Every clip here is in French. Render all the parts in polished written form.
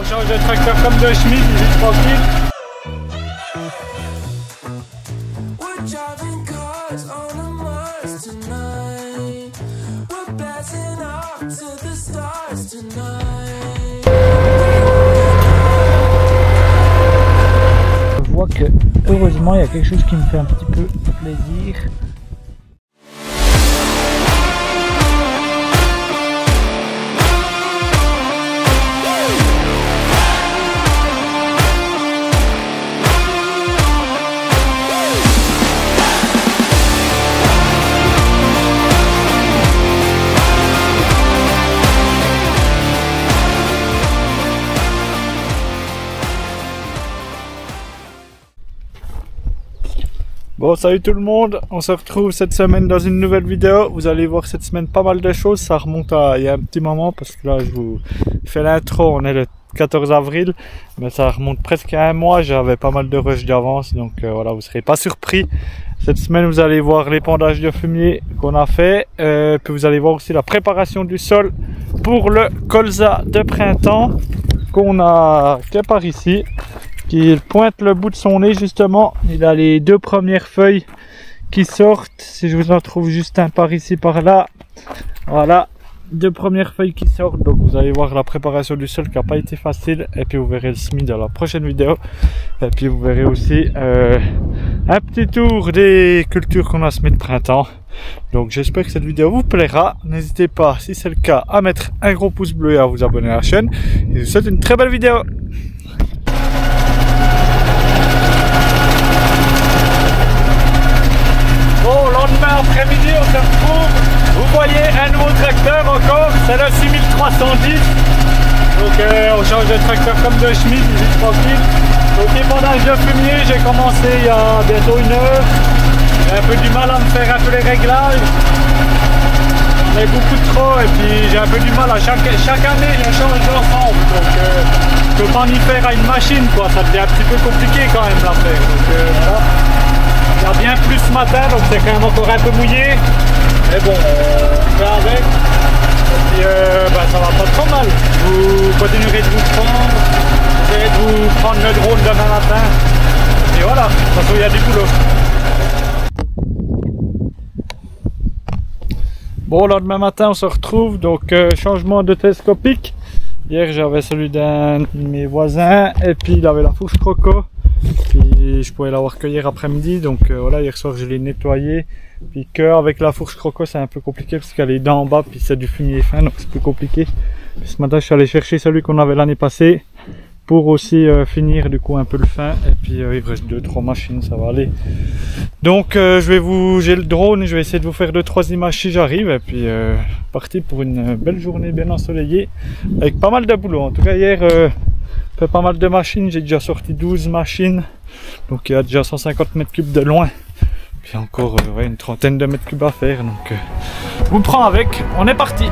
change de tracteur comme de Schmitt, il est tranquille. Je vois que heureusement il y a quelque chose qui me fait un petit peu plaisir. Bon, salut tout le monde, on se retrouve cette semaine dans une nouvelle vidéo. Vous allez voir cette semaine pas mal de choses, ça remonte à il y a un petit moment parce que là je vous fais l'intro, on est le 14 avril, mais ça remonte presque à un mois, j'avais pas mal de rush d'avance, donc voilà, vous serez pas surpris. Cette semaine vous allez voir l'épandage de fumier qu'on a fait, puis vous allez voir aussi la préparation du sol pour le colza de printemps qu'on a fait par ici. Qui pointe le bout de son nez justement, il a les deux premières feuilles qui sortent, si je vous en trouve juste un par ici par là, voilà, deux premières feuilles qui sortent, donc vous allez voir la préparation du sol qui n'a pas été facile, et puis vous verrez le semis dans la prochaine vidéo, et puis vous verrez aussi un petit tour des cultures qu'on a semées de printemps. Donc j'espère que cette vidéo vous plaira, n'hésitez pas si c'est le cas à mettre un gros pouce bleu et à vous abonner à la chaîne, et je vous souhaite une très belle vidéo. Lendemain après-midi, on se retrouve. Vous voyez un nouveau tracteur encore, c'est le 6310. Donc on change de tracteur comme de Schmitt, il est tranquille. Donc épandage de fumier, j'ai commencé il y a bientôt 1 heure. J'ai un peu du mal à me faire un peu les réglages. J'en ai beaucoup trop et puis j'ai un peu du mal à chaque année on change d'ensemble. Donc je peux pas m'y faire à une machine quoi, ça devient un petit peu compliqué quand même l'affaire. Donc voilà. Il y a bien plus ce matin, donc c'est quand même encore un peu mouillé. Mais bon, on fait avec. Et puis ça va pas trop mal. Vous continuerez de vous prendre. Vous essayez de vous prendre le drone demain matin. Et voilà, de toute façon il y a du boulot. Bon, lendemain matin on se retrouve, donc changement de télescopique. Hier j'avais celui d'un de mes voisins et puis il avait la fourche croco. Puis je pouvais l'avoir que hier après-midi, donc voilà, hier soir je l'ai nettoyé. Puis que avec la fourche croco c'est un peu compliqué parce qu'elle est d'en bas, puis c'est du fumier fin, donc c'est plus compliqué. Puis ce matin je suis allé chercher celui qu'on avait l'année passée pour aussi finir du coup un peu le fin. Et puis il reste 2-3 machines, ça va aller. Donc j'ai le drone, je vais essayer de vous faire 2-3 images si j'arrive. Et puis parti pour une belle journée bien ensoleillée avec pas mal de boulot. En tout cas hier fait pas mal de machines, j'ai déjà sorti 12 machines, donc il y a déjà 150 mètres cubes de loin, puis encore ouais, une trentaine de mètres cubes à faire, donc je vous prends avec, on est parti.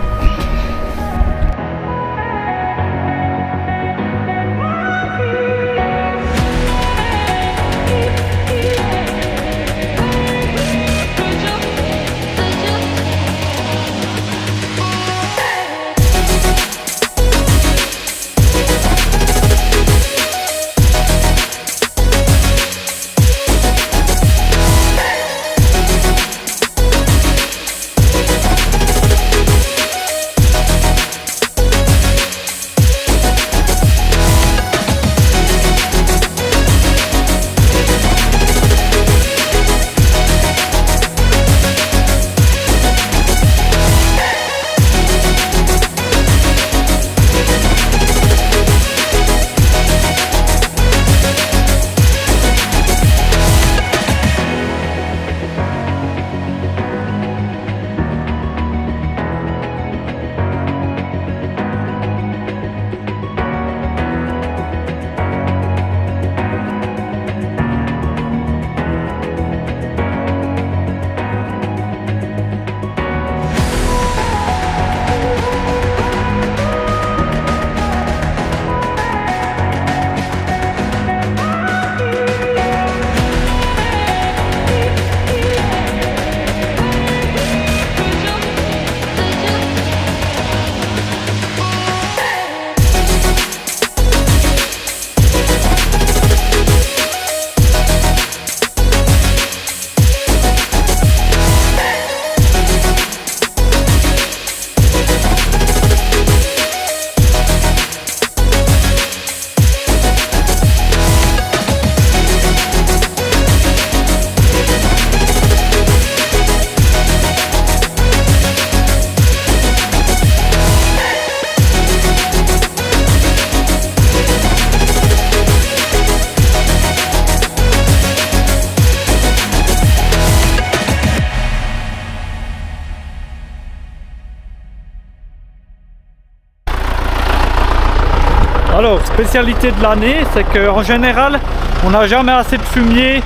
Alors, spécialité de l'année, c'est qu'en général, on n'a jamais assez de fumier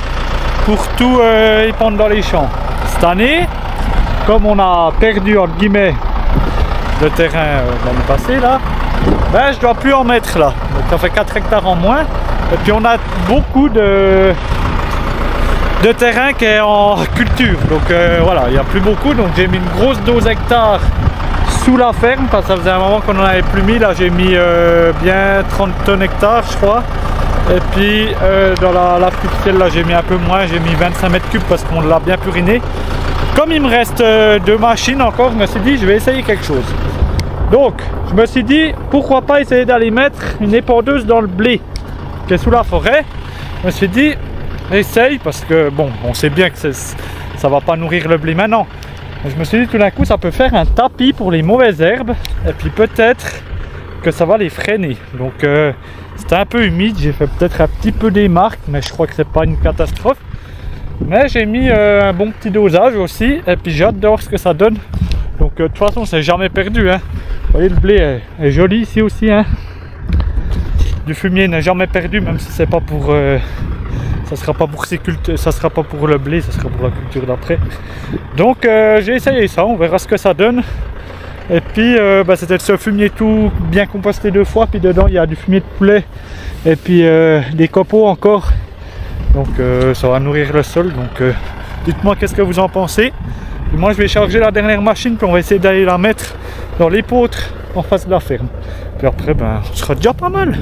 pour tout épandre dans les champs. Cette année, comme on a perdu entre guillemets le terrain l'année passée là, ben je dois plus en mettre là. Donc ça fait 4 hectares en moins. Et puis on a beaucoup de terrain qui est en culture. Donc voilà, il n'y a plus beaucoup. Donc j'ai mis une grosse dose hectares sous la ferme parce que ça faisait un moment qu'on n'en avait plus mis. Là j'ai mis bien 30 tonnes hectares je crois. Et puis dans la artificielle là j'ai mis un peu moins, j'ai mis 25 mètres cubes parce qu'on l'a bien puriné. Comme il me reste 2 machines encore, je me suis dit je vais essayer quelque chose. Donc je me suis dit pourquoi pas essayer d'aller mettre une épandeuse dans le blé qui est sous la forêt. Je me suis dit essaye parce que bon on sait bien que ça va pas nourrir le blé maintenant. Je me suis dit tout d'un coup ça peut faire un tapis pour les mauvaises herbes et puis peut-être que ça va les freiner. Donc c'était un peu humide, j'ai fait peut-être un petit peu des marques mais je crois que c'est pas une catastrophe. Mais j'ai mis un bon petit dosage aussi et puis j'ai hâte de voir ce que ça donne. Donc de toute façon c'est jamais perdu hein. Vous voyez le blé est joli ici aussi hein. Du fumier n'est jamais perdu même si c'est pas pour ça sera pas pour ça sera pas pour le blé, ça sera pour la culture d'après. Donc j'ai essayé ça, on verra ce que ça donne. Et puis c'était ce fumier tout bien composté 2 fois, puis dedans il y a du fumier de poulet et puis des copeaux encore. Donc ça va nourrir le sol. Donc dites-moi qu'est-ce que vous en pensez. Et moi je vais charger la dernière machine puis on va essayer d'aller la mettre dans l'épeautre en face de la ferme. Puis après on sera déjà pas mal.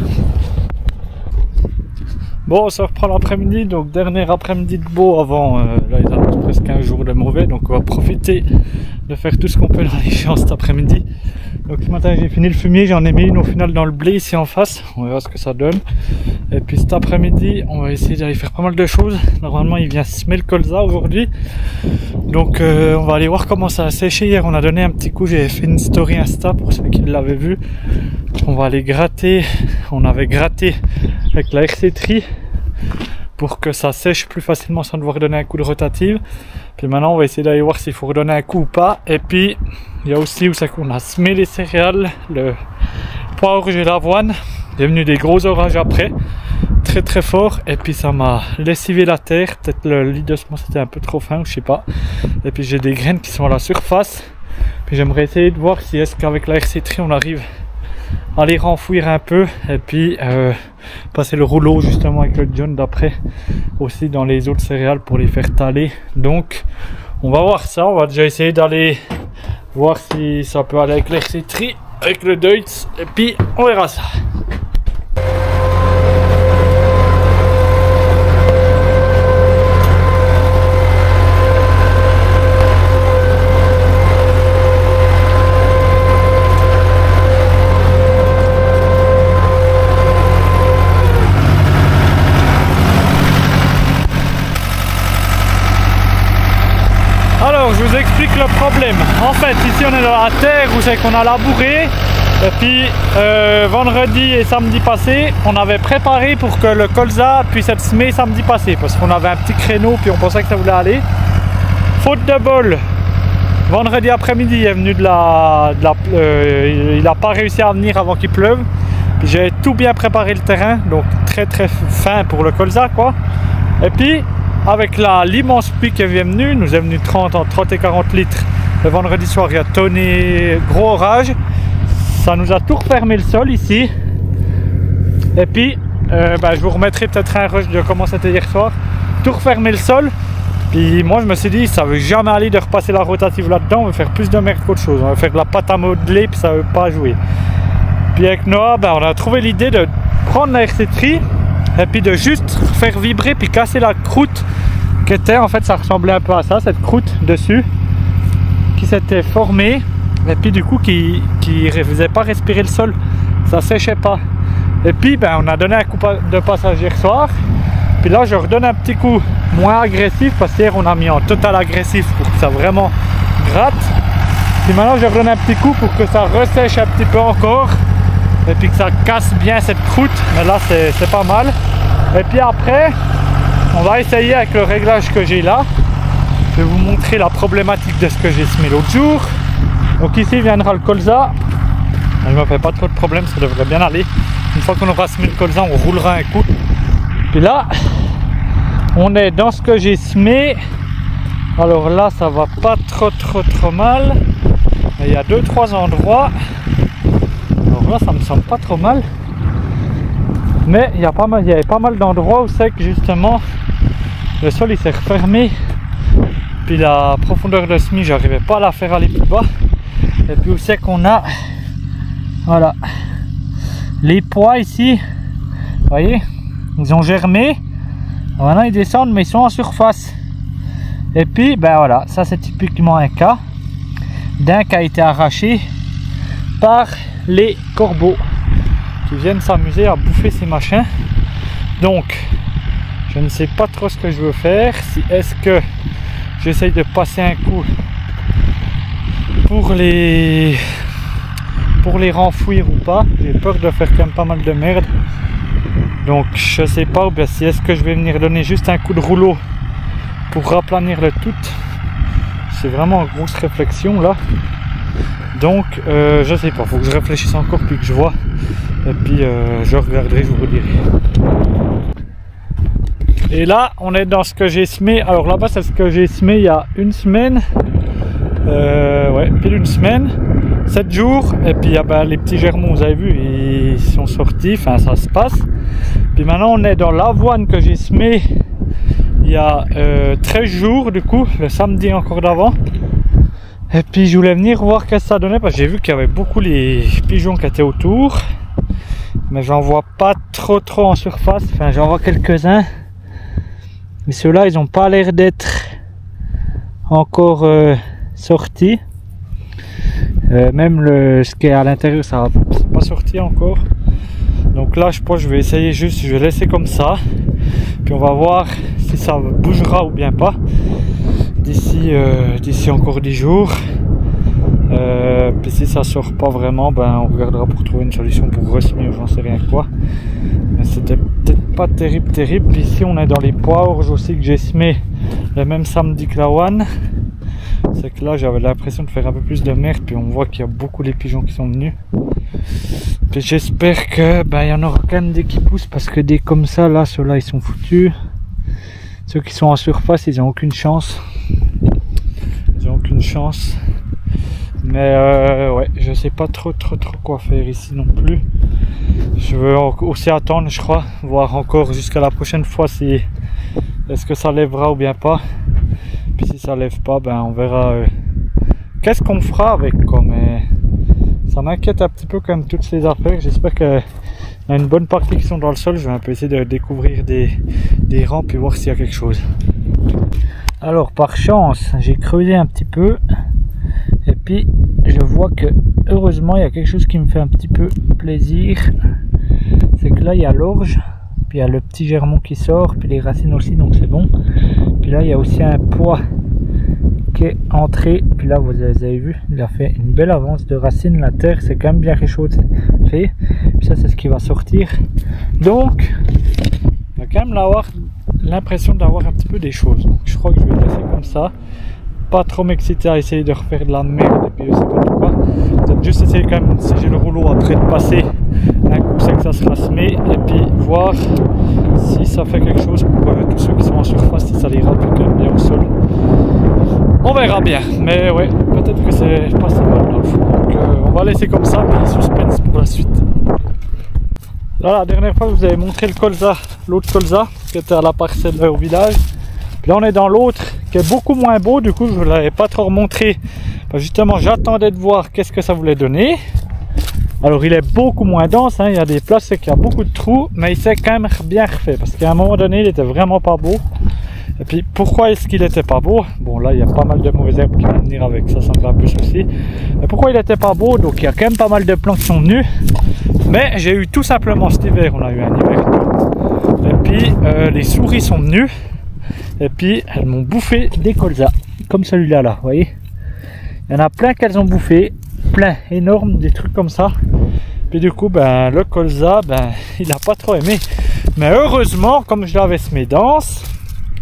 Bon, on se reprend l'après-midi, donc dernier après-midi de beau avant, là il a presque 15 jours de mauvais, donc on va profiter de faire tout ce qu'on peut dans les champs cet après-midi. Donc ce matin j'ai fini le fumier, j'en ai mis une au final dans le blé ici en face, on verra ce que ça donne. Et puis cet après-midi on va essayer d'aller faire pas mal de choses. Normalement il vient semer le colza aujourd'hui, donc on va aller voir comment ça a séché. Hier on a donné un petit coup, j'ai fait une story Insta pour ceux qui l'avaient vu. On va aller gratter, on avait gratté avec la RC Tri pour que ça sèche plus facilement sans devoir donner un coup de rotative. Puis maintenant on va essayer d'aller voir s'il faut redonner un coup ou pas. Et puis il y a aussi où c'est qu'on a semé les céréales, le poivre et l'avoine. Il est venu des gros orages après, très très fort, et puis ça m'a lessivé la terre. Peut-être le lit de semence c'était un peu trop fin, je sais pas. Et puis j'ai des graines qui sont à la surface. Puis j'aimerais essayer de voir si est-ce qu'avec la RC Tri on arrive à les renfouir un peu et puis passer le rouleau justement avec le John d'après aussi dans les autres céréales pour les faire taler. Donc on va voir ça, on va déjà essayer d'aller voir si ça peut aller avec l'RC Tri, avec le Deutz, et puis on verra ça. Alors je vous explique le problème. En fait ici on est dans la terre où c'est qu'on a labouré. Et puis vendredi et samedi passé on avait préparé pour que le colza puisse être semé samedi passé. Parce qu'on avait un petit créneau puis on pensait que ça voulait aller. Faute de bol, vendredi après-midi il est venu il n'a pas réussi à venir avant qu'il pleuve. Puis j'ai tout bien préparé le terrain. Donc très très fin pour le colza quoi. Et puis avec l'immense pluie qui est venue, nous est venu 30 et 40 litres. Le vendredi soir, il y a tonné, gros orage. Ça nous a tout refermé le sol ici. Et puis, je vous remettrai peut-être un rush de comment c'était hier soir. Tout refermé le sol. Puis moi, je me suis dit, ça ne veut jamais aller de repasser la rotative là-dedans. On va faire plus de merde qu'autre chose. On va faire de la pâte à modeler, puis ça ne veut pas jouer. Puis avec Noah, on a trouvé l'idée de prendre la RC Tri et puis de juste faire vibrer puis casser la croûte qui était, en fait ça ressemblait un peu à ça, cette croûte dessus qui s'était formée et puis du coup qui ne faisait pas respirer le sol, ça séchait pas. Et puis on a donné un coup de passage hier soir, puis là je redonne un petit coup moins agressif parce qu'hier on a mis en total agressif pour que ça vraiment gratte. Puis maintenant je redonne un petit coup pour que ça ressèche un petit peu encore et puis que ça casse bien cette croûte. Mais là c'est pas mal. Et puis après on va essayer avec le réglage que j'ai là. Je vais vous montrer la problématique de ce que j'ai semé l'autre jour. Donc ici viendra le colza. Je me fais pas trop de problème, ça devrait bien aller. Une fois qu'on aura semé le colza, on roulera un coup. Puis là, on est dans ce que j'ai semé. Alors là, ça va pas trop mal. Mais il y a 2-3 endroits. Alors là, ça me semble pas trop mal. Mais il y avait pas mal d'endroits où c'est que justement le sol il s'est refermé. Puis la profondeur de semis, j'arrivais pas à la faire aller plus bas. Et puis où c'est qu'on a, voilà, les pois ici. Vous voyez, ils ont germé. Maintenant ils descendent, mais ils sont en surface. Et puis ben voilà, ça c'est typiquement un cas d'un qui a été arraché par les corbeaux qui viennent s'amuser à bouffer ces machins. Donc je ne sais pas trop ce que je veux faire. Si est-ce que j'essaye de passer un coup pour les renfouir ou pas. J'ai peur de faire quand même pas mal de merde. Donc je sais pas, ou bien si est-ce que je vais venir donner juste un coup de rouleau pour raplanir le tout. C'est vraiment une grosse réflexion là. Donc je sais pas, faut que je réfléchisse encore puis que je vois. Et puis je regarderai, je vous redirai. Et là on est dans ce que j'ai semé. Alors là-bas c'est ce que j'ai semé il y a une semaine. Ouais, pile une semaine, 7 jours. Et puis il y a les petits germons, vous avez vu, ils sont sortis, enfin ça se passe. Puis maintenant on est dans l'avoine que j'ai semé il y a 13 jours du coup, le samedi encore d'avant. Et puis je voulais venir voir ce que ça donnait parce que j'ai vu qu'il y avait beaucoup les pigeons qui étaient autour. Mais j'en vois pas trop en surface, enfin j'en vois quelques-uns. Mais ceux-là ils ont pas l'air d'être encore sortis. Même ce qui est à l'intérieur ça c'est pas sorti encore. Donc là je pense que je vais essayer juste, je vais laisser comme ça. Puis on va voir si ça bougera ou bien pas. D'ici encore 10 jours. Puis si ça sort pas vraiment, ben on regardera pour trouver une solution pour ressemer ou j'en sais rien quoi. Mais c'était peut-être pas terrible. Puis ici on est dans les pois orge aussi que j'ai semé le même samedi que la one. C'est que là j'avais l'impression de faire un peu plus de merde, puis on voit qu'il y a beaucoup les pigeons qui sont venus. Puis j'espère que ben il y en aura quand même des qui poussent, parce que des comme ça là, ceux-là ils sont foutus. Ceux qui sont en surface ils ont aucune chance. Ils ont aucune chance. Mais ouais, je sais pas trop quoi faire ici non plus. Je veux aussi attendre, je crois, voir encore jusqu'à la prochaine fois si est-ce que ça lèvera ou bien pas. Puis si ça lève pas, ben on verra qu'est-ce qu'on fera avec quoi. Mais ça m'inquiète un petit peu quand même toutes ces affaires. J'espère qu'il y a une bonne partie qui sont dans le sol. Je vais un peu essayer de découvrir des rampes et voir s'il y a quelque chose. Alors par chance, j'ai creusé un petit peu. Et puis je vois que heureusement il y a quelque chose qui me fait un petit peu plaisir. C'est que là il y a l'orge, puis il y a le petit germon qui sort, puis les racines aussi, donc c'est bon. Puis là il y a aussi un pois qui est entré, puis là vous avez vu, il a fait une belle avance de racines. La terre c'est quand même bien réchauffé, puis ça c'est ce qui va sortir. Donc il va quand même l'impression d'avoir un petit peu des choses. Donc je crois que je vais laisser comme ça. Pas trop m'exciter à essayer de refaire de la merde et puis je sais pas pourquoi. Peut-être juste essayer quand même, si j'ai le rouleau après de passer un coup c'est que ça sera semé, et puis voir si ça fait quelque chose pour tous ceux qui sont en surface, si ça les rate quand même bien au sol. On verra bien, mais ouais, peut-être que c'est pas si mal dans le fond. Donc on va laisser comme ça, puis suspense pour la suite. Là la dernière fois je vous avais montré le colza, l'autre colza qui était à la parcelle au village. Puis là on est dans l'autre qui est beaucoup moins beau, du coup je ne vous l'avais pas trop remontré. Justement j'attendais de voir qu'est-ce que ça voulait donner. Alors il est beaucoup moins dense, hein. Il y a des places c'est qu'il y a beaucoup de trous, mais il s'est quand même bien refait. Parce qu'à un moment donné il était vraiment pas beau. Et puis pourquoi est-ce qu'il était pas beau? Bon là il y a pas mal de mauvaises herbes qui vont venir avec ça, ça me fait un peu souci. Mais pourquoi il était pas beau? Donc il y a quand même pas mal de plants qui sont venus. Mais j'ai eu tout simplement cet hiver, on a eu un hiver. Et puis les souris sont venues. Et puis elles m'ont bouffé des colzas, comme celui-là là, vous voyez. Il y en a plein qu'elles ont bouffé, plein, énorme, des trucs comme ça. Puis du coup, ben le colza, ben il n'a pas trop aimé. Mais heureusement, comme je l'avais semé dense,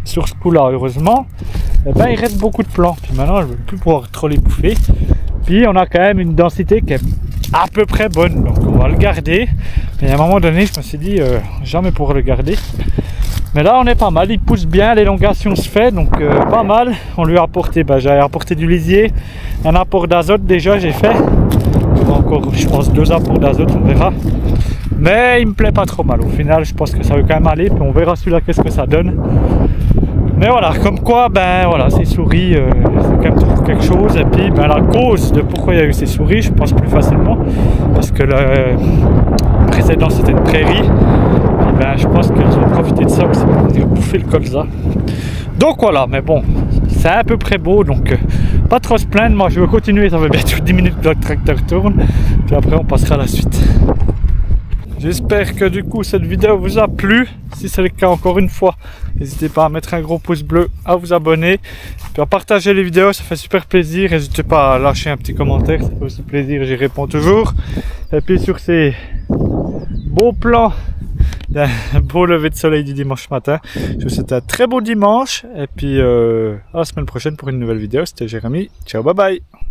sur ce coup-là, heureusement, eh ben il reste beaucoup de plants. Puis maintenant, je ne vais plus pouvoir trop les bouffer. Puis on a quand même une densité qui est à peu près bonne, donc on va le garder. Mais à un moment donné, je me suis dit jamais pour le garder. Mais là, on est pas mal, il pousse bien, l'élongation se fait, donc pas mal. On lui a apporté, j'ai apporté du lisier, un apport d'azote déjà, j'ai fait. Encore, je pense, 2 apports d'azote, on verra. Mais il me plaît pas trop mal. Au final, je pense que ça veut quand même aller, puis on verra celui-là qu'est-ce que ça donne. Mais voilà, comme quoi, ben voilà, ces souris, c'est quand même toujours quelque chose. Et puis, ben la cause de pourquoi il y a eu ces souris, je pense plus facilement, parce que le précédent c'était une prairie. Et ben, je pense qu'elles ont profité de ça aussi pour venir bouffer le colza. Donc voilà, mais bon, c'est à peu près beau, donc pas trop se plaindre. Moi, je veux continuer, ça fait bientôt 10 minutes que le tracteur tourne, puis après on passera à la suite. J'espère que du coup cette vidéo vous a plu. Si c'est le cas, encore une fois, n'hésitez pas à mettre un gros pouce bleu, à vous abonner, puis à partager les vidéos, ça fait super plaisir. N'hésitez pas à lâcher un petit commentaire, ça fait aussi plaisir, j'y réponds toujours. Et puis sur ces beaux plans d'un beau lever de soleil du dimanche matin, je vous souhaite un très beau dimanche, et puis à la semaine prochaine pour une nouvelle vidéo. C'était Jérémy, ciao, bye bye.